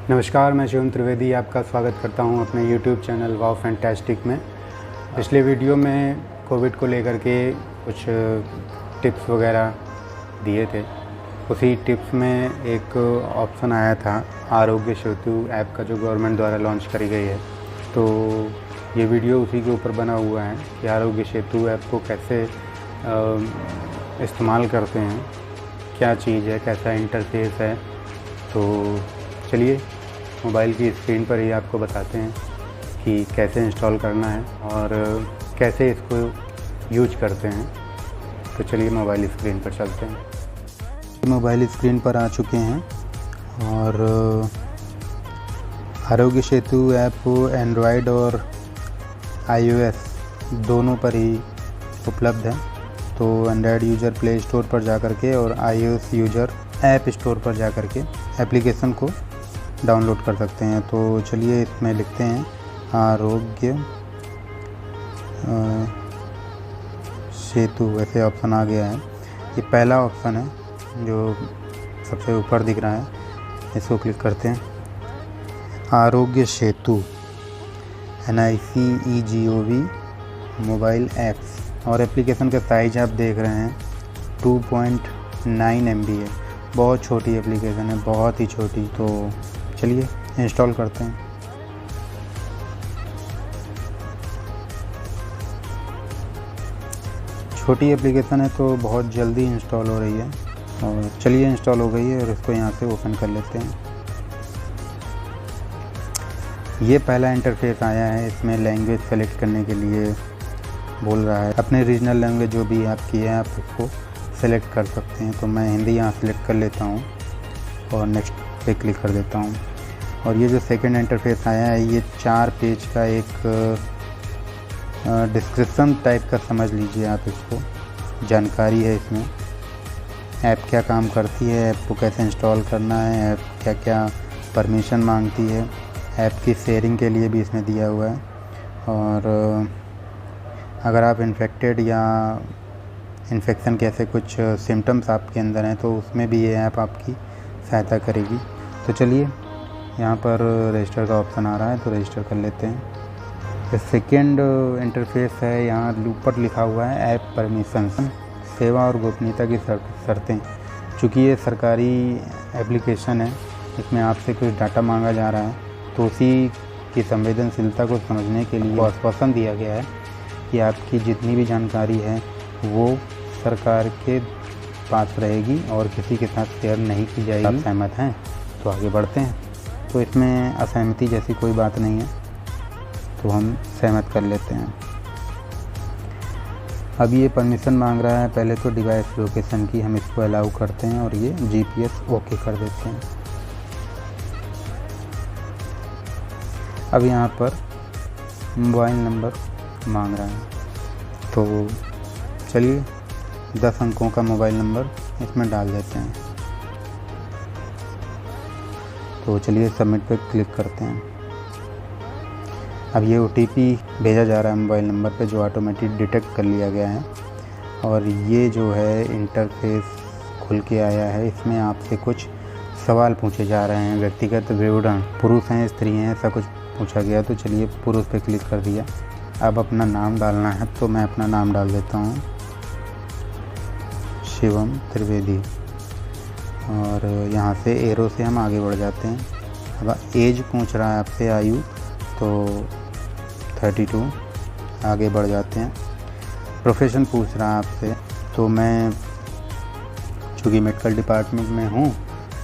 नमस्कार, मैं शिवम त्रिवेदी आपका स्वागत करता हूं अपने YouTube चैनल वाव फैंटास्टिक में। पिछले वीडियो में कोविड को लेकर के कुछ टिप्स वगैरह दिए थे। उसी टिप्स में एक ऑप्शन आया था आरोग्य सेतु ऐप का, जो गवर्नमेंट द्वारा लॉन्च करी गई है। तो ये वीडियो उसी के ऊपर बना हुआ है कि आरोग्य सेतु ऐप को कैसे इस्तेमाल करते हैं, क्या चीज़ है, कैसा इंटरफेस है। तो चलिए मोबाइल की स्क्रीन पर ही आपको बताते हैं कि कैसे इंस्टॉल करना है और कैसे इसको यूज करते हैं। तो चलिए मोबाइल स्क्रीन पर चलते हैं। मोबाइल स्क्रीन पर आ चुके हैं और आरोग्य सेतु ऐप एंड्रॉयड और iOS दोनों पर ही उपलब्ध है। तो एंड्रॉयड यूज़र प्ले स्टोर पर जा कर के और iOS यूज़र ऐप स्टोर पर जा कर के एप्लीकेशन को डाउनलोड कर सकते हैं। तो चलिए इसमें लिखते हैं आरोग्य सेतु, वैसे ऑप्शन आ गया है। ये पहला ऑप्शन है जो सबसे ऊपर दिख रहा है, इसको क्लिक करते हैं। Aarogya Setu NICEGOV mobile apps, और एप्लीकेशन का साइज आप देख रहे हैं 2.9 MB है। बहुत छोटी एप्लीकेशन है, बहुत ही छोटी। तो चलिए इंस्टॉल करते हैं। छोटी एप्लीकेशन है तो बहुत जल्दी इंस्टॉल हो रही है, और चलिए इंस्टॉल हो गई है और इसको यहाँ से ओपन कर लेते हैं। ये पहला इंटरफेस आया है। इसमें लैंग्वेज सेलेक्ट करने के लिए बोल रहा है। अपने रीजनल लैंग्वेज जो भी आपकी है आप उसको सेलेक्ट कर सकते हैं। तो मैं हिंदी यहाँ सेलेक्ट कर लेता हूँ और नेक्स्ट पे क्लिक कर देता हूँ। और ये जो सेकंड इंटरफेस आया है, ये 4 पेज का एक डिस्क्रिप्शन टाइप का समझ लीजिए आप इसको। जानकारी है इसमें, ऐप क्या काम करती है, ऐप को कैसे इंस्टॉल करना है, ऐप क्या क्या परमिशन मांगती है, ऐप की शेयरिंग के लिए भी इसमें दिया हुआ है। और अगर आप इन्फेक्टेड या इन्फेक्शन के ऐसे कुछ सिम्टम्स आपके अंदर हैं तो उसमें भी ये ऐप आपकी सहायता करेगी। तो चलिए यहाँ पर रजिस्टर का ऑप्शन आ रहा है, तो रजिस्टर कर लेते हैं। ये सेकेंड इंटरफेस है। यहाँ ऊपर लिखा हुआ है ऐप परमिशंस, सेवा और गोपनीयता की शर्तें। चूँकि ये सरकारी एप्लीकेशन है, इसमें आपसे कुछ डाटा मांगा जा रहा है, तो उसी की संवेदनशीलता को समझने के लिए आश्वासन दिया गया है कि आपकी जितनी भी जानकारी है वो सरकार के पास रहेगी और किसी के साथ शेयर नहीं की जाएगी। आप सहमत हैं? तो आगे बढ़ते हैं। तो इसमें असहमति जैसी कोई बात नहीं है, तो हम सहमत कर लेते हैं। अब ये परमिशन मांग रहा है। पहले तो डिवाइस लोकेशन की हम इसको अलाउ करते हैं और ये GPS ओके कर देते हैं। अब यहाँ पर मोबाइल नंबर मांग रहा है, तो चलिए 10 अंकों का मोबाइल नंबर इसमें डाल देते हैं। तो चलिए सबमिट पे क्लिक करते हैं। अब ये OTP भेजा जा रहा है मोबाइल नंबर पे, जो ऑटोमेटिक डिटेक्ट कर लिया गया है। और ये जो है इंटरफेस खुल के आया है। इसमें आपसे कुछ सवाल पूछे जा रहे हैं, व्यक्तिगत विवरण, पुरुष हैं स्त्री हैं, ऐसा कुछ पूछा गया। तो चलिए पुरुष पे क्लिक कर दिया। अब अपना नाम डालना है, तो मैं अपना नाम डाल देता हूँ, शिवम त्रिवेदी। और यहाँ से एरो से हम आगे बढ़ जाते हैं। अब एज पूछ रहा है आपसे, आयु, तो 32। आगे बढ़ जाते हैं। प्रोफेशन पूछ रहा है आपसे, तो मैं चूँकि मेडिकल डिपार्टमेंट में हूँ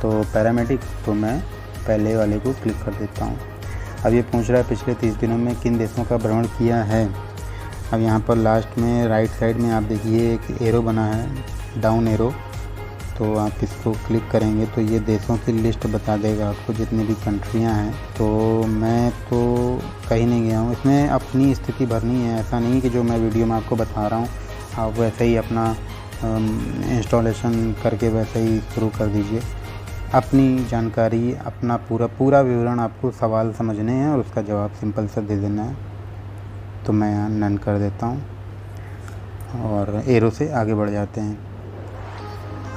तो पैरामेडिक, तो मैं पहले वाले को क्लिक कर देता हूँ। अब ये पूछ रहा है पिछले 30 दिनों में किन देशों का भ्रमण किया है। अब यहाँ पर लास्ट में राइट साइड में आप देखिए एक एरो बना है, डाउन एरो, तो आप इसको क्लिक करेंगे तो ये देशों की लिस्ट बता देगा आपको, जितनी भी कंट्रियाँ हैं। तो मैं तो कहीं नहीं गया हूँ। इसमें अपनी स्थिति भरनी है, ऐसा नहीं कि जो मैं वीडियो में आपको बता रहा हूँ आप वैसे ही अपना इंस्टॉलेशन करके वैसे ही शुरू कर दीजिए। अपनी जानकारी, अपना पूरा विवरण, आपको सवाल समझने हैं और उसका जवाब सिंपल सा दे देना है। तो मैं यहाँ नन कर देता हूँ और एरो से आगे बढ़ जाते हैं।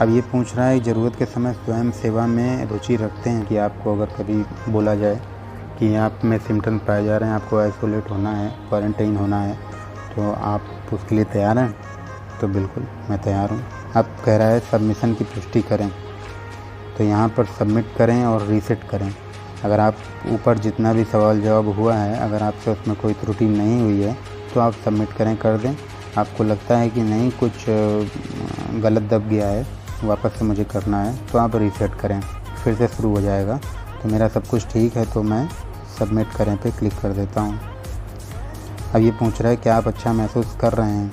अब ये पूछ रहा है ज़रूरत के समय स्वयं सेवा में रुचि रखते हैं कि आपको अगर कभी बोला जाए कि आप में सिम्टम्स पाए जा रहे हैं, आपको आइसोलेट होना है, क्वारंटाइन होना है, तो आप उसके लिए तैयार हैं? तो बिल्कुल मैं तैयार हूँ। अब कह रहा है सबमिशन की पुष्टि करें, तो यहाँ पर सबमिट करें और रीसेट करें। अगर आप ऊपर जितना भी सवाल जवाब हुआ है, अगर आपसे उसमें कोई त्रुटि नहीं हुई है तो आप सबमिट करें, कर दें। आपको लगता है कि नहीं कुछ गलत दब गया है, वापस से मुझे करना है, तो आप रीसेट करें, फिर से शुरू हो जाएगा। तो मेरा सब कुछ ठीक है, तो मैं सबमिट करें पे क्लिक कर देता हूँ। अब ये पूछ रहा है क्या आप अच्छा महसूस कर रहे हैं?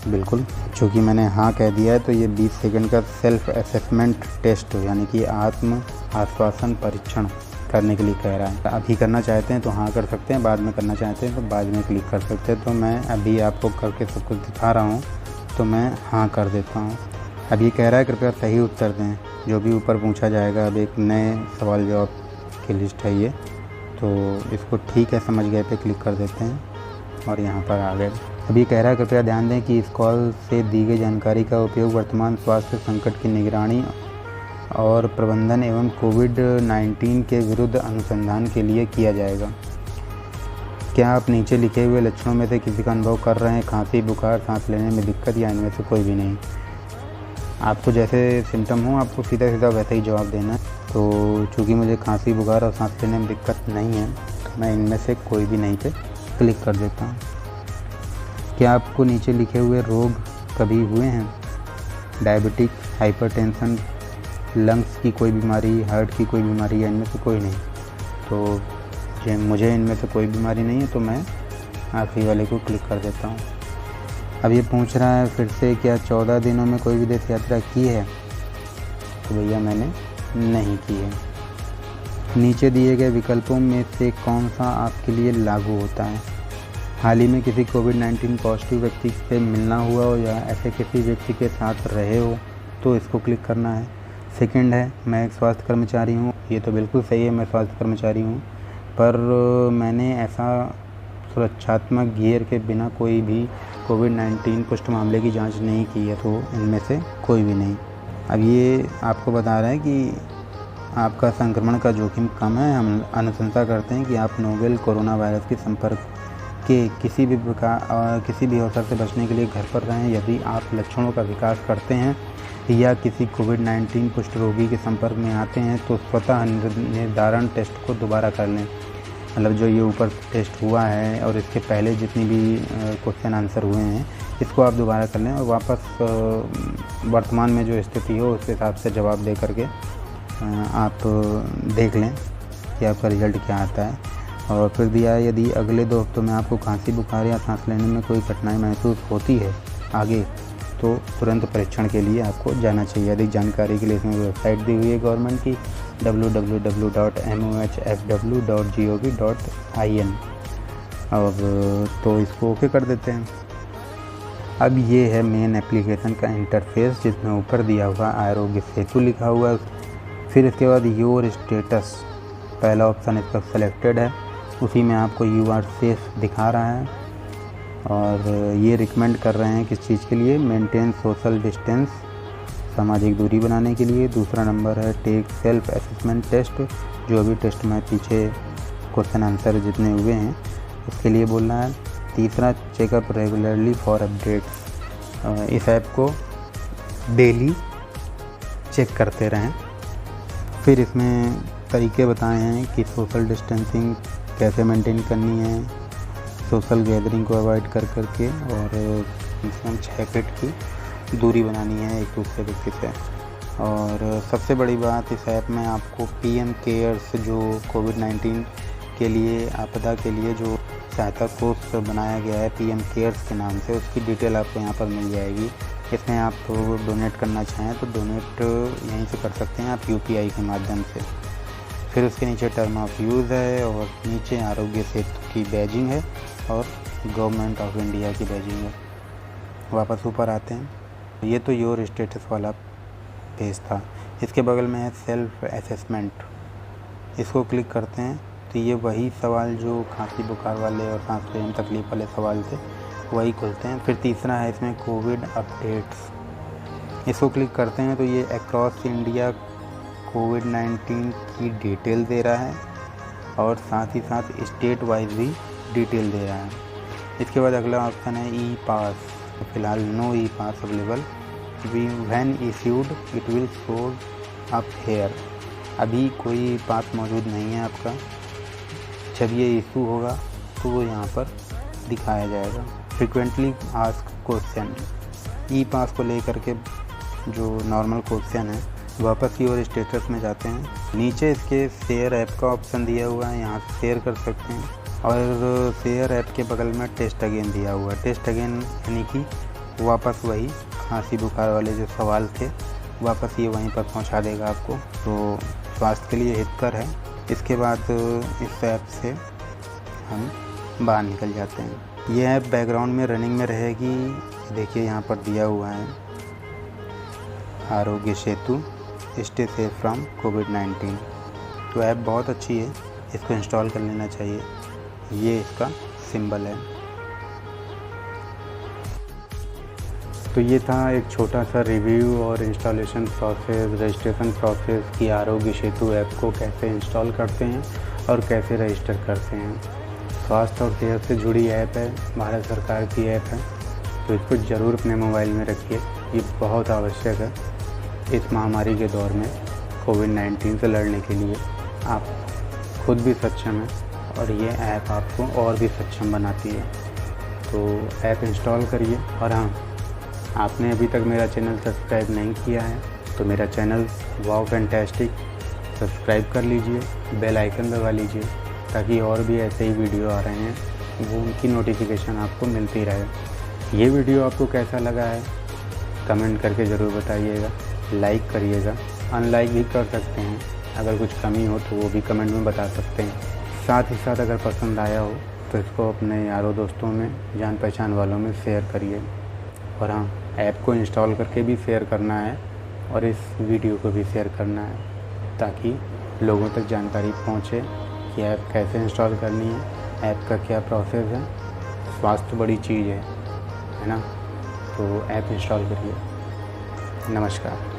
बिल्कुल, चूँकि मैंने हाँ कह दिया है तो ये 20 सेकंड का सेल्फ असेसमेंट टेस्ट यानी कि आत्म आश्वासन परीक्षण करने के लिए कह रहा है। अभी करना चाहते हैं तो हाँ कर सकते हैं, बाद में करना चाहते हैं तो बाद में क्लिक कर सकते हैं। तो मैं अभी आपको करके सब कुछ दिखा रहा हूँ, तो मैं हाँ कर देता हूँ। अब ये कह रहा है कृपया सही उत्तर दें, जो भी ऊपर पूछा जाएगा। अब एक नए सवाल जवाब की लिस्ट है ये, तो इसको ठीक है समझ गए पे क्लिक कर देते हैं और यहाँ पर आ गए। अब ये कह रहा है कृपया ध्यान दें कि इस कॉल से दी गई जानकारी का उपयोग वर्तमान स्वास्थ्य संकट की निगरानी और प्रबंधन एवं कोविड-19 के विरुद्ध अनुसंधान के लिए किया जाएगा। क्या आप नीचे लिखे हुए लक्षणों में से किसी का अनुभव कर रहे हैं? खांसी, बुखार, सांस लेने में दिक्कत या इनमें से कोई भी नहीं? आपको जैसे सिम्टम हो आपको सीधा सीधा वैसे ही जवाब देना है। तो चूँकि मुझे खांसी, बुखार और सांस लेने में दिक्कत नहीं है, तो मैं इनमें से कोई भी नहीं पे क्लिक कर देता हूँ। क्या आपको नीचे लिखे हुए रोग कभी हुए हैं? डायबिटिक, हाइपरटेंशन, लंग्स की कोई बीमारी, हार्ट की कोई बीमारी या इनमें से कोई नहीं? तो मुझे इनमें से कोई बीमारी नहीं है, तो मैं आखिरी वाले को क्लिक कर देता हूँ। अब ये पूछ रहा है फिर से क्या 14 दिनों में कोई विदेश यात्रा की है? तो भैया मैंने नहीं की है। नीचे दिए गए विकल्पों में से कौन सा आपके लिए लागू होता है? हाल ही में किसी कोविड-19 पॉजिटिव व्यक्ति से मिलना हुआ हो या ऐसे किसी व्यक्ति के साथ रहे हो, तो इसको क्लिक करना है। सेकंड है मैं एक स्वास्थ्य कर्मचारी हूँ, ये तो बिल्कुल सही है, मैं स्वास्थ्य कर्मचारी हूँ, पर मैंने ऐसा सुरक्षात्मक गियर के बिना कोई भी कोविड-19 पुष्ट मामले की जांच नहीं की है, तो इनमें से कोई भी नहीं। अब ये आपको बता रहा है कि आपका संक्रमण का जोखिम कम है। हम अनुशंसा करते हैं कि आप नोवेल कोरोना वायरस के संपर्क के किसी भी अवसर से बचने के लिए घर पर रहें। यदि आप लक्षणों का विकास करते हैं या किसी कोविड-19 पुष्ट रोगी के संपर्क में आते हैं तो स्वतः निर्धारण टेस्ट को दोबारा कर लें। मतलब जो ये ऊपर टेस्ट हुआ है और इसके पहले जितनी भी क्वेश्चन आंसर हुए हैं, इसको आप दोबारा कर लें और वापस वर्तमान में जो स्थिति हो उस हिसाब से जवाब दे करके आप देख लें कि आपका रिज़ल्ट क्या आता है। और फिर दिया है यदि अगले 2 हफ्तों में आपको खांसी, बुखार या सांस लेने में कोई कठिनाई महसूस होती है आगे, तो तुरंत परीक्षण के लिए आपको जाना चाहिए। अधिक जानकारी के लिए इसमें वेबसाइट दी हुई है गवर्नमेंट की www.mohfw.gov.in। अब तो इसको ओके कर देते हैं। अब ये है मेन एप्लीकेशन का इंटरफेस, जिसमें ऊपर दिया हुआ आरोग्य सेतु लिखा हुआ है। फिर इसके बाद योर स्टेटस, पहला ऑप्शन इसका सेलेक्टेड है, उसी में आपको यू आर सेफ दिखा रहा है और ये रिकमेंड कर रहे हैं किस चीज़ के लिए? मेंटेन सोशल डिस्टेंस, सामाजिक दूरी बनाने के लिए। दूसरा नंबर है टेक सेल्फ असेसमेंट टेस्ट, जो भी टेस्ट में पीछे क्वेश्चन आंसर जितने हुए हैं उसके लिए बोल रहा है। तीसरा चेकअप रेगुलरली फॉर अपडेट्स, इस ऐप को डेली चेक करते रहें। फिर इसमें तरीके बताए हैं कि सोशल डिस्टेंसिंग कैसे मेंटेन करनी है, सोशल गैदरिंग को अवॉइड कर करके, और कम से कम 6 फीट की दूरी बनानी है एक दूसरे व्यक्ति से। और सबसे बड़ी बात, इस ऐप में आपको PM केयर्स, जो कोविड-19 के लिए आपदा के लिए जो सहायता कोष बनाया गया है PM केयर्स के नाम से, उसकी डिटेल आपको यहाँ पर मिल जाएगी। इसमें आप डोनेट करना चाहें तो डोनेट यहीं से कर सकते हैं आप UPI के माध्यम से। फिर उसके नीचे टर्म ऑफ यूज़ है और नीचे आरोग्य सेतु की बैजिंग है और गवर्नमेंट ऑफ इंडिया की बैजिंग है। वापस ऊपर आते हैं, ये तो योर स्टेटस वाला पेज था। इसके बगल में है सेल्फ असेसमेंट, इसको क्लिक करते हैं तो ये वही सवाल जो खांसी, बुखार वाले और सांस लेने में तकलीफ वाले सवाल थे वही खुलते हैं। फिर तीसरा है इसमें कोविड अपडेट्स, इसको क्लिक करते हैं तो ये अक्रॉस इंडिया कोविड-19 की डिटेल दे रहा है और साथ ही साथ स्टेट वाइज भी डिटेल दे रहा है। इसके बाद अगला ऑप्शन है ई पास। तो फिलहाल no e pass available, when issued it will show up here. अभी कोई पास मौजूद नहीं है आपका, जब ये इशू होगा तो वो यहाँ पर दिखाया जाएगा। फ्रिक्वेंटली आस्क्ड क्वेश्चन, ई पास को लेकर के जो नॉर्मल क्वेश्चन है वापस की ओर स्टेटस में जाते हैं। नीचे इसके शेयर ऐप का ऑप्शन दिया हुआ है, यहाँ से शेयर कर सकते हैं। और शेयर ऐप के बगल में टेस्ट अगेन दिया हुआ है। टेस्ट अगेन यानी कि वापस वही खांसी बुखार वाले जो सवाल थे वापस ये वहीं पर पहुंचा देगा आपको, तो स्वास्थ्य के लिए हितकर है। इसके बाद इस ऐप से हम बाहर निकल जाते हैं। ये ऐप बैकग्राउंड में रनिंग में रहेगी। देखिए यहाँ पर दिया हुआ है Aarogya Setu stay safe from कोविड-19। तो ऐप बहुत अच्छी है, इसको इंस्टॉल कर लेना चाहिए। ये इसका सिंबल है। तो ये था एक छोटा सा रिव्यू और इंस्टॉलेशन प्रोसेस, रजिस्ट्रेशन प्रोसेस कि आरोग्य सेतु ऐप को कैसे इंस्टॉल करते हैं और कैसे रजिस्टर करते हैं। स्वास्थ्य और सेहत से जुड़ी ऐप है, भारत सरकार की ऐप है, तो इसको ज़रूर अपने मोबाइल में रखिए। ये बहुत आवश्यक है इस महामारी के दौर में। कोविड-19 से लड़ने के लिए आप खुद भी सक्षम हैं और ये ऐप आपको और भी सक्षम बनाती है। तो ऐप इंस्टॉल करिए। और हाँ, आपने अभी तक मेरा चैनल सब्सक्राइब नहीं किया है तो मेरा चैनल वाओ फैंटास्टिक सब्सक्राइब कर लीजिए, बेल आइकन दबा लीजिए ताकि और भी ऐसे ही वीडियो आ रहे हैं वो उनकी नोटिफिकेशन आपको मिलती रहे। ये वीडियो आपको कैसा लगा है कमेंट करके ज़रूर बताइएगा, लाइक करिएगा, अनलाइक भी कर सकते हैं। अगर कुछ कमी हो तो वो भी कमेंट में बता सकते हैं। साथ ही साथ अगर पसंद आया हो तो इसको अपने यारों दोस्तों में, जान पहचान वालों में शेयर करिए। और हाँ, ऐप को इंस्टॉल करके भी शेयर करना है और इस वीडियो को भी शेयर करना है ताकि लोगों तक जानकारी पहुँचे कि ऐप कैसे इंस्टॉल करनी है, ऐप का क्या प्रोसेस है। स्वास्थ्य बड़ी चीज़ है ना। तो ऐप इंस्टॉल करिए। नमस्कार।